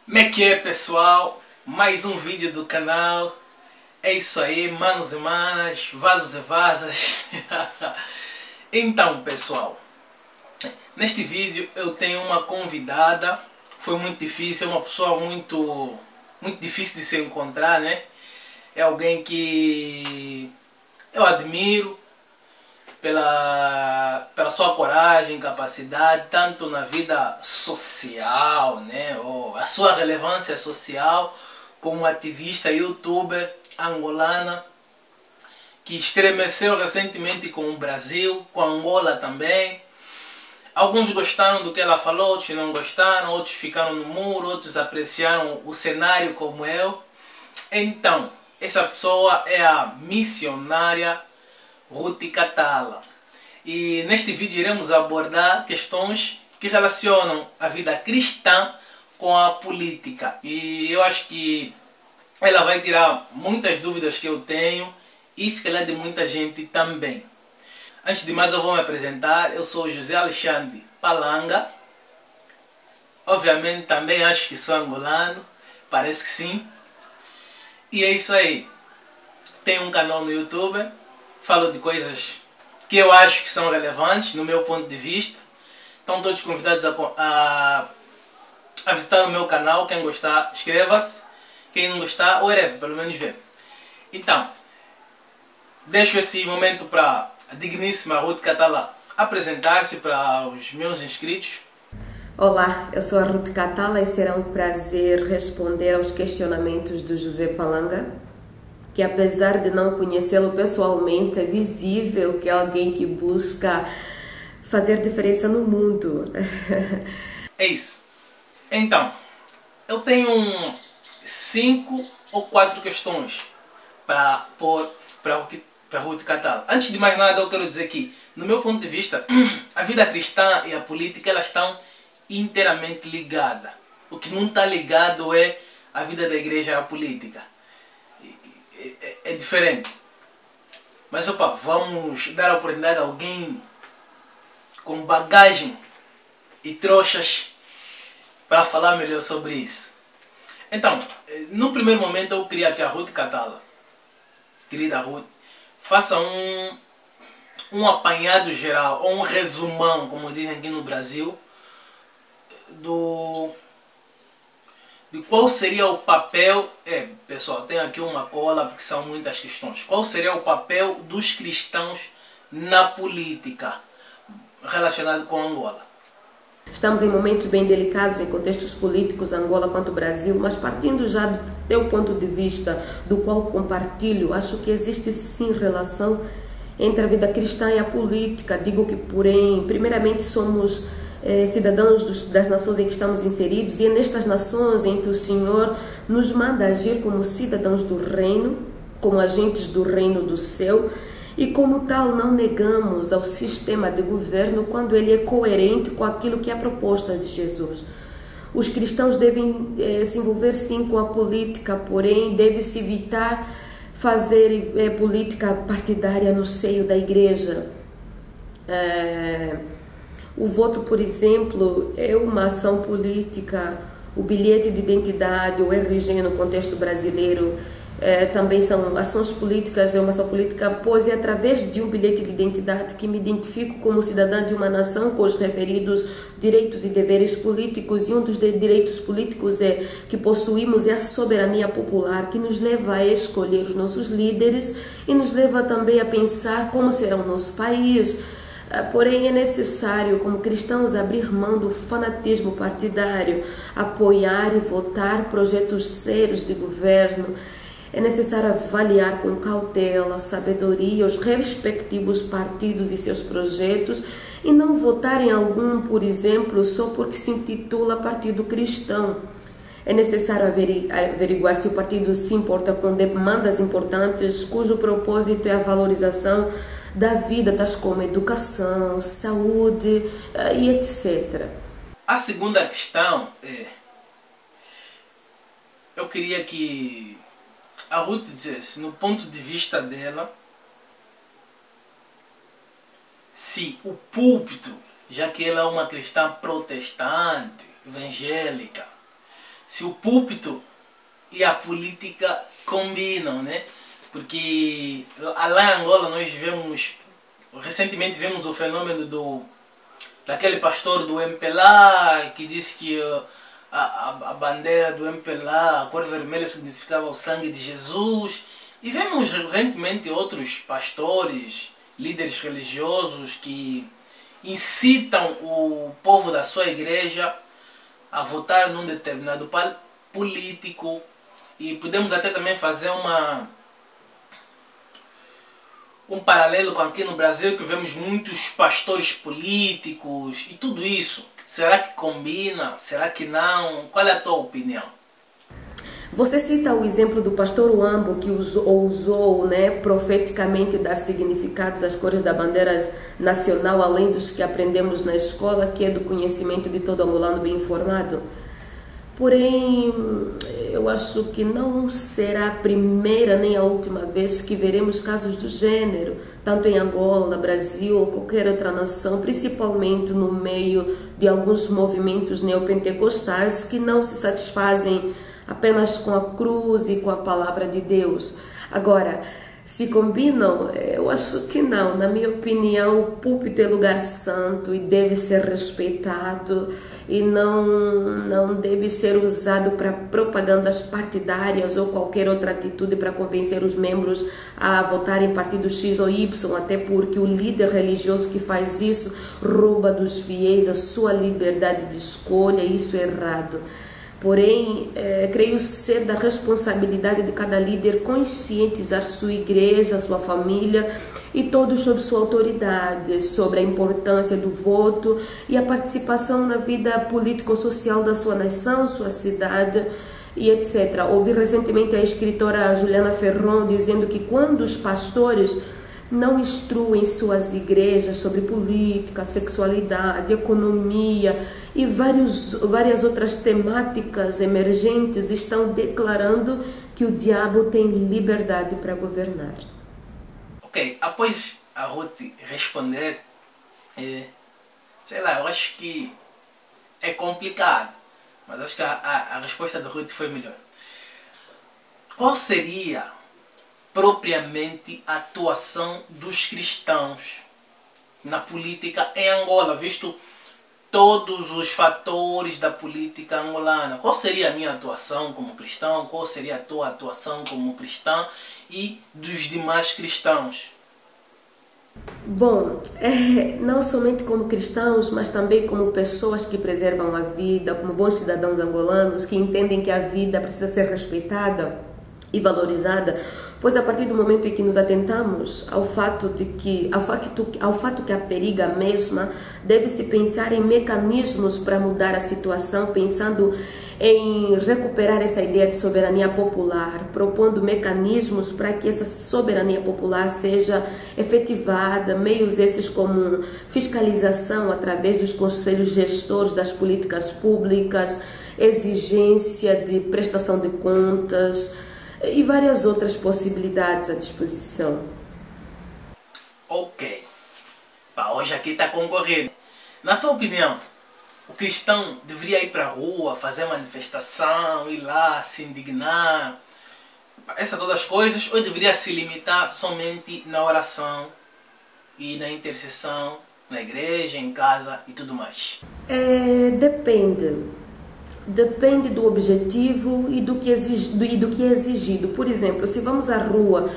Como é que é, pessoal? Mais um vídeo do canal. É isso aí, manos e manas, vasos e vasas. Então, pessoal, neste vídeo eu tenho uma convidada. Foi muito difícil, é uma pessoa muito difícil de se encontrar, né? É alguém que eu admiro pela sua coragem, capacidade, tanto na vida social, né, ou a sua relevância social, como ativista youtuber angolana, que estremeceu recentemente com o Brasil, com Angola também. Alguns gostaram do que ela falou, outros não gostaram, outros ficaram no muro, outros apreciaram o cenário como eu. Então, essa pessoa é a missionária Ruth Catala. E neste vídeo iremos abordar questões que relacionam a vida cristã com a política. E eu acho que ela vai tirar muitas dúvidas que eu tenho e se calhar de muita gente também. Antes de mais eu vou me apresentar. Eu sou José Alexandre Palanga. Obviamente também acho que sou angolano. Parece que sim. E é isso aí. Tenho um canal no YouTube. Falo de coisas que eu acho que são relevantes no meu ponto de vista. Estão todos convidados a visitar o meu canal. Quem gostar, inscreva-se. Quem não gostar, whatever, pelo menos vê. Então, deixo esse momento para a digníssima Ruth Catala apresentar-se para os meus inscritos. Olá, eu sou a Ruth Catala e será um prazer responder aos questionamentos do José Palanga, que apesar de não conhecê-lo pessoalmente, é visível que é alguém que busca fazer diferença no mundo. É isso. Então, eu tenho 5 ou 4 questões para pôr para Ruth Catala. Antes de mais nada, eu quero dizer que, no meu ponto de vista, a vida cristã e a política elas estão inteiramente ligadas. O que não está ligado é a vida da igreja e a política. É diferente. Mas opa, vamos dar a oportunidade a alguém com bagagem e trouxas para falar melhor sobre isso. Então, no primeiro momento eu queria que a Ruth Catala, querida Ruth, faça um apanhado geral, ou um resumão, como dizem aqui no Brasil, de qual seria o papel, pessoal, tem aqui uma cola porque são muitas questões. Qual seria o papel dos cristãos na política relacionado com Angola? Estamos em momentos bem delicados em contextos políticos, Angola quanto Brasil, mas partindo já do teu ponto de vista, do qual compartilho, acho que existe sim relação entre a vida cristã e a política. Digo que, porém, primeiramente somos cidadãos das nações em que estamos inseridos, e é nestas nações em que o Senhor nos manda agir como cidadãos do reino, como agentes do reino do céu, e como tal não negamos ao sistema de governo quando ele é coerente com aquilo que é a proposta de Jesus. Os cristãos devem se envolver sim com a política, porém deve-se evitar fazer política partidária no seio da igreja. O voto, por exemplo, é uma ação política. O bilhete de identidade, o RG no contexto brasileiro, também são ações políticas, é uma ação política, pois é através de um bilhete de identidade que me identifico como cidadã de uma nação com os referidos direitos e deveres políticos, e um dos direitos políticos que possuímos é a soberania popular, que nos leva a escolher os nossos líderes e nos leva também a pensar como será o nosso país. Porém, é necessário, como cristãos, abrir mão do fanatismo partidário, apoiar e votar projetos sérios de governo. É necessário avaliar com cautela, sabedoria os respectivos partidos e seus projetos e não votar em algum, por exemplo, só porque se intitula Partido Cristão. É necessário averiguar se o partido se importa com demandas importantes cujo propósito é a valorização da vida, tais como educação, saúde e etc. A segunda questão eu queria que a Ruth dissesse, no ponto de vista dela, se o púlpito, já que ela é uma cristã protestante, evangélica, se o púlpito e a política combinam, né? Porque lá em Angola nós recentemente vimos o fenômeno daquele pastor do MPLA que disse que a bandeira do MPLA, a cor vermelha, significava o sangue de Jesus. E vemos recentemente outros pastores, líderes religiosos que incitam o povo da sua igreja a votar num determinado político. E podemos até também fazer um paralelo com aqui no Brasil, que vemos muitos pastores políticos e tudo isso. Será que combina? Será que não? Qual é a tua opinião? Você cita o exemplo do pastor Wambo, que ousou profeticamente dar significados às cores da bandeira nacional, além dos que aprendemos na escola, que é do conhecimento de todo angolano bem informado. Porém, eu acho que não será a primeira nem a última vez que veremos casos do gênero, tanto em Angola, Brasil ou qualquer outra nação, principalmente no meio de alguns movimentos neopentecostais que não se satisfazem apenas com a cruz e com a palavra de Deus. Agora, se combinam? Eu acho que não. Na minha opinião, o púlpito é lugar santo e deve ser respeitado e não deve ser usado para propagandas partidárias ou qualquer outra atitude para convencer os membros a votarem em partido X ou Y, até porque o líder religioso que faz isso rouba dos fiéis a sua liberdade de escolha e isso é errado. Porém, creio ser da responsabilidade de cada líder conscientizar sua igreja, sua família e todos sob sua autoridade, sobre a importância do voto e a participação na vida político-social da sua nação, sua cidade e etc. Ouvi recentemente a escritora Juliana Ferron dizendo que quando os pastores não instruem suas igrejas sobre política, sexualidade, economia e várias outras temáticas emergentes, estão declarando que o diabo tem liberdade para governar. Ok, após a Ruth responder, sei lá, eu acho que é complicado, mas acho que a resposta da Ruth foi melhor. Qual seria propriamente a atuação dos cristãos na política em Angola, visto todos os fatores da política angolana? Qual seria a minha atuação como cristão? Qual seria a tua atuação como cristã e dos demais cristãos? Bom, não somente como cristãos, mas também como pessoas que preservam a vida, como bons cidadãos angolanos que entendem que a vida precisa ser respeitada e valorizada, pois a partir do momento em que nos atentamos ao fato que a periga mesma, deve-se pensar em mecanismos para mudar a situação, pensando em recuperar essa ideia de soberania popular, propondo mecanismos para que essa soberania popular seja efetivada, meios esses como fiscalização através dos conselhos gestores das políticas públicas, exigência de prestação de contas e várias outras possibilidades à disposição. Ok. Hoje aqui está concorrendo. Na tua opinião, o cristão deveria ir para a rua, fazer manifestação, ir lá, se indignar, essas todas as coisas, ou deveria se limitar somente na oração e na intercessão, na igreja, em casa e tudo mais? Depende do objetivo e do que é exigido. Por exemplo, se vamos à rua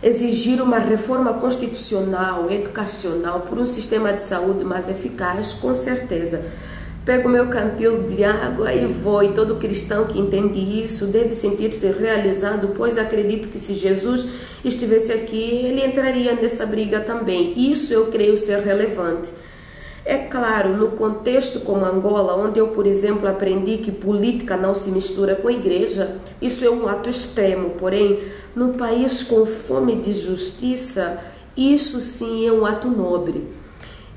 exigir uma reforma constitucional, educacional, por um sistema de saúde mais eficaz, com certeza. Pego o meu cantil de água e vou, e todo cristão que entende isso deve sentir-se realizado, pois acredito que se Jesus estivesse aqui, ele entraria nessa briga também. Isso eu creio ser relevante. É claro, no contexto como Angola, onde eu, por exemplo, aprendi que política não se mistura com a igreja, isso é um ato extremo, porém, num país com fome de justiça, isso sim é um ato nobre.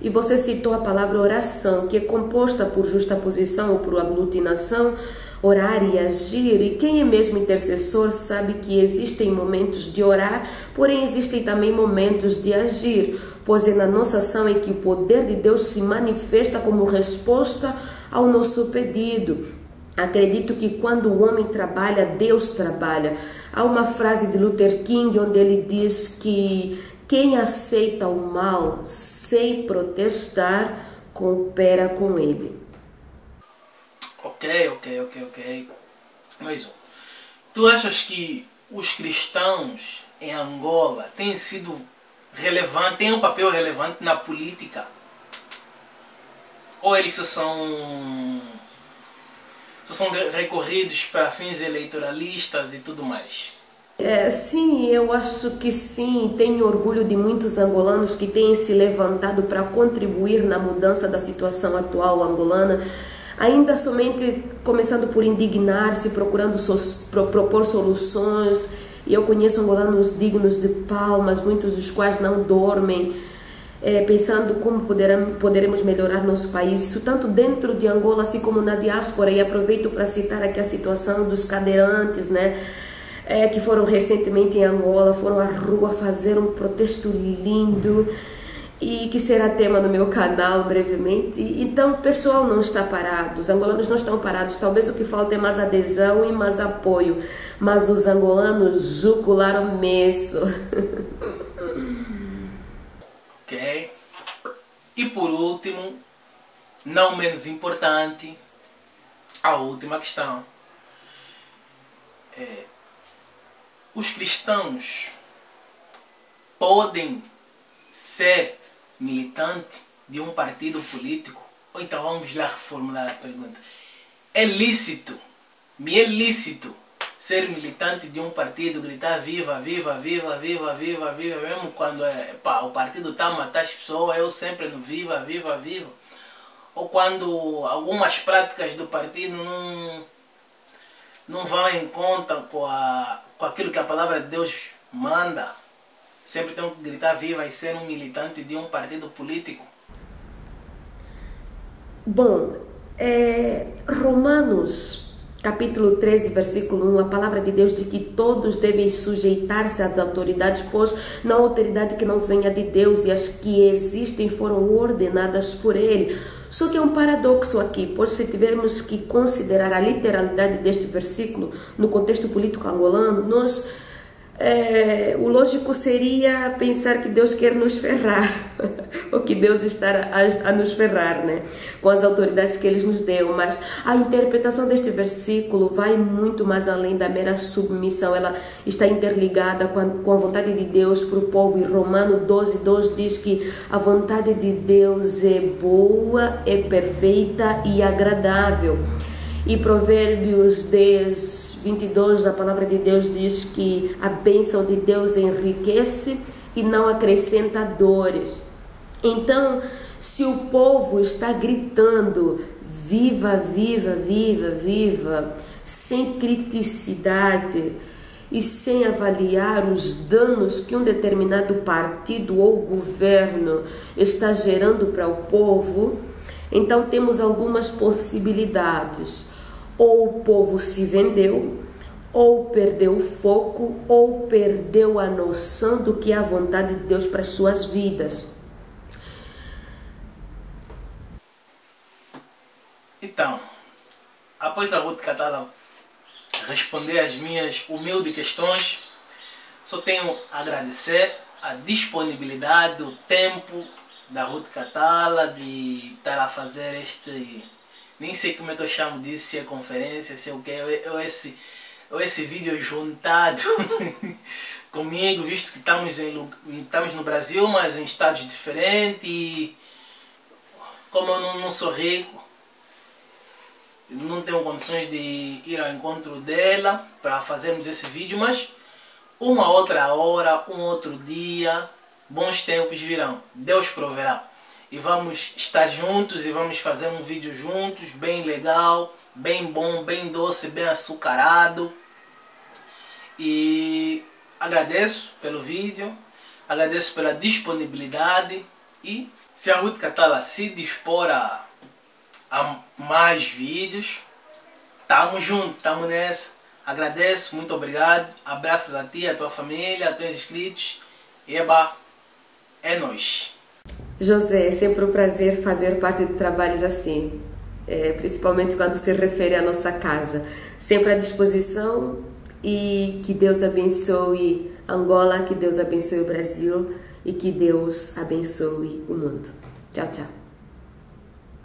E você citou a palavra oração, que é composta por justaposição ou por aglutinação, orar e agir, e quem é mesmo intercessor sabe que existem momentos de orar, porém existem também momentos de agir, pois é na nossa ação em que o poder de Deus se manifesta como resposta ao nosso pedido. Acredito que quando o homem trabalha, Deus trabalha. Há uma frase de Luther King onde ele diz que quem aceita o mal sem protestar, coopera com ele. Ok. Mais um. Tu achas que os cristãos em Angola têm sido relevantes, têm um papel relevante na política? Ou eles só são recorridos para fins eleitoralistas e tudo mais? Sim, eu acho que sim. Tenho orgulho de muitos angolanos que têm se levantado para contribuir na mudança da situação atual angolana, ainda somente começando por indignar-se, procurando propor soluções. E eu conheço angolanos dignos de palmas, muitos dos quais não dormem, pensando como poderemos melhorar nosso país, isso tanto dentro de Angola assim como na diáspora. E aproveito para citar aqui a situação dos cadeirantes, né? Que foram recentemente em Angola, foram à rua fazer um protesto lindo e que será tema no meu canal brevemente. Então o pessoal não está parado, os angolanos não estão parados, talvez o que falta é mais adesão e mais apoio, mas os angolanos jugularam mesmo. Ok. E por último, não menos importante, a última questão. Os cristãos podem ser militantes de um partido político? Ou então vamos lá reformular a pergunta. É lícito ser militante de um partido, gritar viva, viva, viva, viva, viva, viva, mesmo quando o partido está a matar as pessoas, eu sempre no viva, viva, viva? Ou quando algumas práticas do partido não vão em conta com aquilo que a palavra de Deus manda, sempre tem que gritar viva e ser um militante de um partido político? Bom, Romanos capítulo 13, versículo 1, a palavra de Deus diz que todos devem sujeitar-se às autoridades, pois não há autoridade que não venha de Deus, e as que existem foram ordenadas por Ele. Só que é um paradoxo aqui, pois se tivermos que considerar a literalidade deste versículo no contexto político angolano, o lógico seria pensar que Deus quer nos ferrar, ou que Deus está a nos ferrar, né, com as autoridades que Ele nos deu. Mas a interpretação deste versículo vai muito mais além da mera submissão. Ela está interligada com a vontade de Deus para o povo. E Romanos 12:2 diz que a vontade de Deus é boa, é perfeita e agradável. E Provérbios 10:22, a palavra de Deus diz que a bênção de Deus enriquece e não acrescenta dores. Então, se o povo está gritando viva, viva, viva, viva, sem criticidade e sem avaliar os danos que um determinado partido ou governo está gerando para o povo, então temos algumas possibilidades. Ou o povo se vendeu, ou perdeu o foco, ou perdeu a noção do que é a vontade de Deus para as suas vidas. Então, após a Ruth Catala responder às minhas humildes questões, só tenho a agradecer a disponibilidade, o tempo da Ruth Catala de estar a fazer nem sei como é que eu chamo disso, se é conferência, se é o que, ou esse vídeo juntado comigo, visto que estamos no Brasil, mas em estados diferentes, e como eu não sou rico, não tenho condições de ir ao encontro dela para fazermos esse vídeo, mas uma outra hora, um outro dia, bons tempos virão, Deus proverá. E vamos estar juntos e vamos fazer um vídeo juntos, bem legal, bem bom, bem doce, bem açucarado. E agradeço pelo vídeo, agradeço pela disponibilidade, e se a Ruth Catala se dispor a mais vídeos, tamo junto, tamo nessa. Agradeço, muito obrigado, abraços a ti, a tua família, a teus inscritos. Eba, é nóis. José, é sempre um prazer fazer parte de trabalhos assim. principalmente quando se refere à nossa casa. Sempre à disposição, e que Deus abençoe Angola, que Deus abençoe o Brasil e que Deus abençoe o mundo. Tchau, tchau.